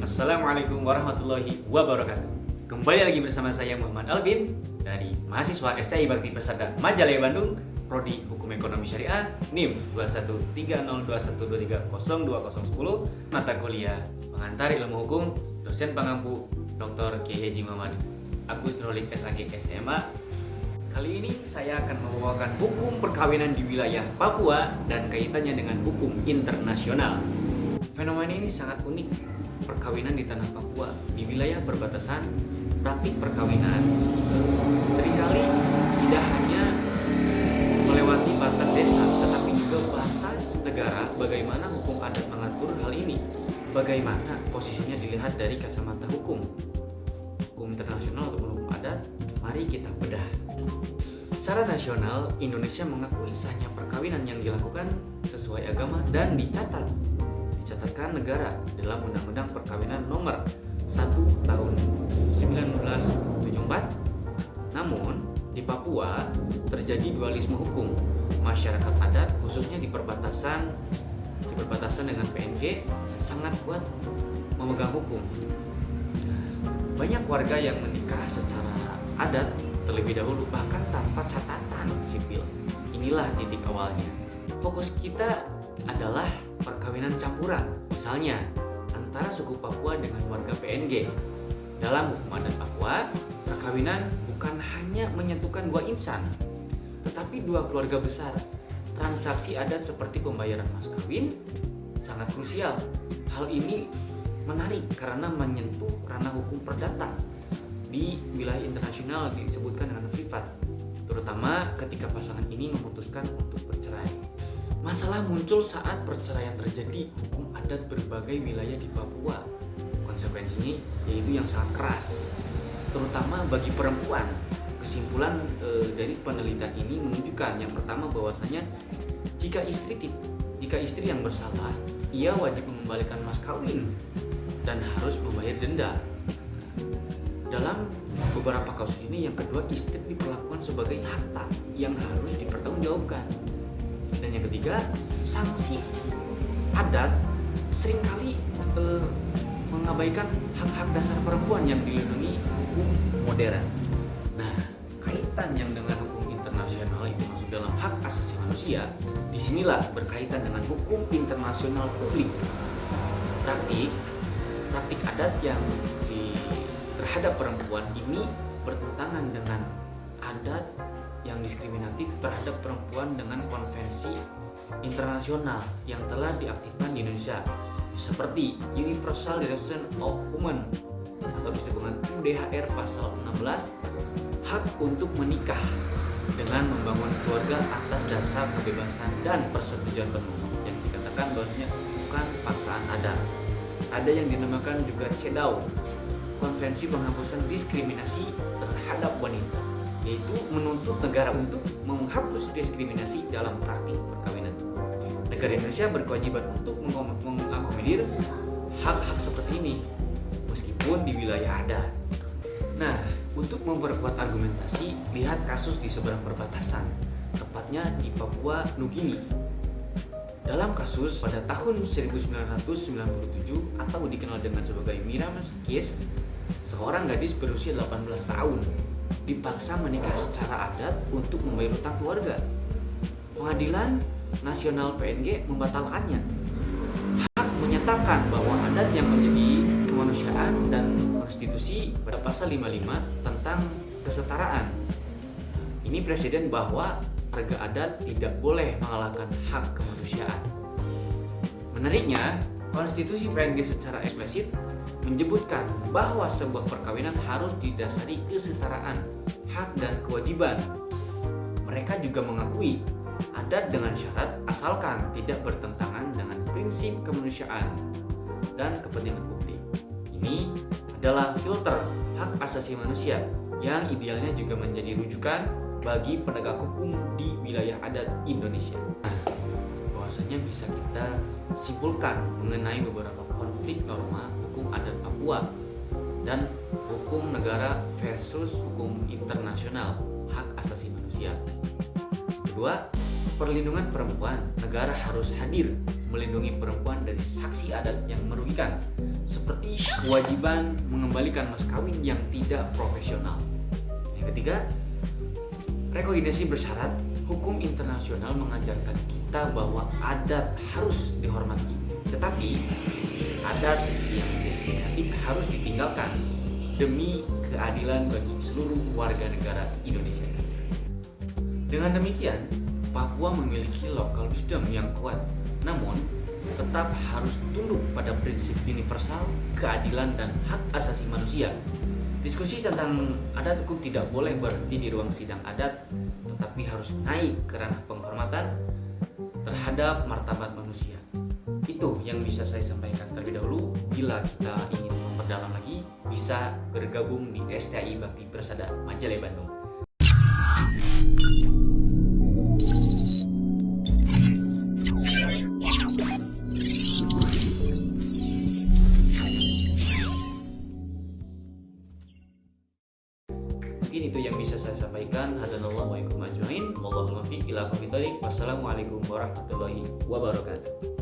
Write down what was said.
Assalamualaikum warahmatullahi wabarakatuh. Kembali lagi bersama saya Muhammad Albin dari mahasiswa STI Bakti Persada Majalaya Bandung, Prodi Hukum Ekonomi Syariah, NIM 21301230210, mata kuliah Pengantar Ilmu Hukum, dosen pengampu Dr. Kiai Haji Muhammad Agus Nurlik SAG SMA. Kali ini saya akan membawakan hukum perkawinan di wilayah Papua dan kaitannya dengan hukum internasional. Fenomena ini sangat unik. Perkawinan di tanah Papua di wilayah perbatasan, praktik perkawinan seringkali tidak hanya melewati batas desa, tetapi juga batas negara. Bagaimana hukum adat mengatur hal ini? Bagaimana posisinya dilihat dari kacamata hukum internasional ataupun hukum adat? Mari kita bedah. Secara nasional, Indonesia mengakui sahnya perkawinan yang dilakukan sesuai agama dan dicatatkan negara dalam Undang-Undang Perkawinan Nomor 1 Tahun 1974. Namun, di Papua terjadi dualisme hukum. Masyarakat adat khususnya di perbatasan dengan PNG sangat kuat memegang hukum. Banyak warga yang menikah secara adat terlebih dahulu, bahkan tanpa catatan sipil. Inilah titik awalnya. Fokus kita adalah perkawinan campuran, misalnya antara suku Papua dengan warga PNG. Dalam hukum adat Papua, perkawinan bukan hanya menyentuhkan dua insan, tetapi dua keluarga besar. Transaksi adat seperti pembayaran mas kawin sangat krusial. Hal ini menarik karena menyentuh ranah hukum perdata. Di wilayah internasional disebutkan dengan privat, terutama ketika pasangan ini memutuskan untuk bercerai. Masalah muncul saat perceraian terjadi hukum adat berbagai wilayah di Papua. Konsekuensinya yaitu yang sangat keras, terutama bagi perempuan. Kesimpulan dari penelitian ini menunjukkan yang pertama bahwasanya jika istri yang bersalah, ia wajib mengembalikan mas kawin dan harus membayar denda. Dalam beberapa kasus ini, yang kedua, istri diperlakukan sebagai harta yang harus dipertanggungjawabkan. Dan yang ketiga, sanksi adat seringkali mengabaikan hak-hak dasar perempuan yang dilindungi hukum modern. Nah, kaitan yang dengan hukum internasional itu masuk dalam hak asasi manusia. Disinilah berkaitan dengan hukum internasional publik. Praktik adat yang terhadap perempuan ini bertentangan dengan adat yang diskriminatif terhadap perempuan dengan konvensi internasional yang telah diaktifkan di Indonesia, seperti Universal Declaration of Human atau disebut UDHR pasal 16, hak untuk menikah dengan membangun keluarga atas dasar kebebasan dan persetujuan penuh, yang dikatakan bahwasanya bukan paksaan adat. Ada yang dinamakan juga CEDAW, Konvensi Penghapusan Diskriminasi Terhadap Wanita, yaitu menuntut negara untuk menghapus diskriminasi dalam praktik perkawinan. Negara Indonesia berkewajiban untuk mengakomodir hak-hak seperti ini, meskipun di wilayah adat. Nah, untuk memperkuat argumentasi, lihat kasus di seberang perbatasan, tepatnya di Papua Nugini. Dalam kasus pada tahun 1997 atau dikenal dengan sebagai Mirams Case, seorang gadis berusia 18 tahun dipaksa menikah secara adat untuk membayar utang keluarga. Pengadilan Nasional PNG membatalkannya. Hak menyatakan bahwa adat yang menjadi kemanusiaan dan konstitusi pada pasal 55 tentang kesetaraan. Ini presiden bahwa warga adat tidak boleh mengalahkan hak kemanusiaan. Menariknya, konstitusi PNG secara eksplisit menyebutkan bahwa sebuah perkawinan harus didasari kesetaraan, hak dan kewajiban. Mereka juga mengakui adat dengan syarat asalkan tidak bertentangan dengan prinsip kemanusiaan dan kepentingan publik. Ini adalah filter hak asasi manusia yang idealnya juga menjadi rujukan bagi penegak hukum di wilayah adat Indonesia. Nah, bahwasanya bisa kita simpulkan mengenai beberapa konflik norma hukum adat Papua dan hukum negara versus hukum internasional hak asasi manusia. Kedua, perlindungan perempuan. Negara harus hadir melindungi perempuan dari saksi adat yang merugikan, seperti kewajiban mengembalikan mas kawin yang tidak profesional. Yang ketiga, rekognisasi bersyarat. Hukum internasional mengajarkan kita bahwa adat harus dihormati, tetapi adat yang diskriminatif harus ditinggalkan demi keadilan bagi seluruh warga negara Indonesia. Dengan demikian, Papua memiliki local wisdom yang kuat, namun tetap harus tunduk pada prinsip universal, keadilan, dan hak asasi manusia. Diskusi tentang adat hukum tidak boleh berhenti di ruang sidang adat, tetapi harus naik ke ranah penghormatan terhadap martabat manusia. Itu yang bisa saya sampaikan terlebih dahulu. Bila kita ingin memperdalam lagi, bisa bergabung di STI Bakti Persada Majalaya Bandung. Mungkin itu yang bisa saya sampaikan. Hadanallahu wa iyyakum ajmain. Wallahul muwaffiq ila aqwamit thoriq. Wassalamualaikum warahmatullahi wabarakatuh.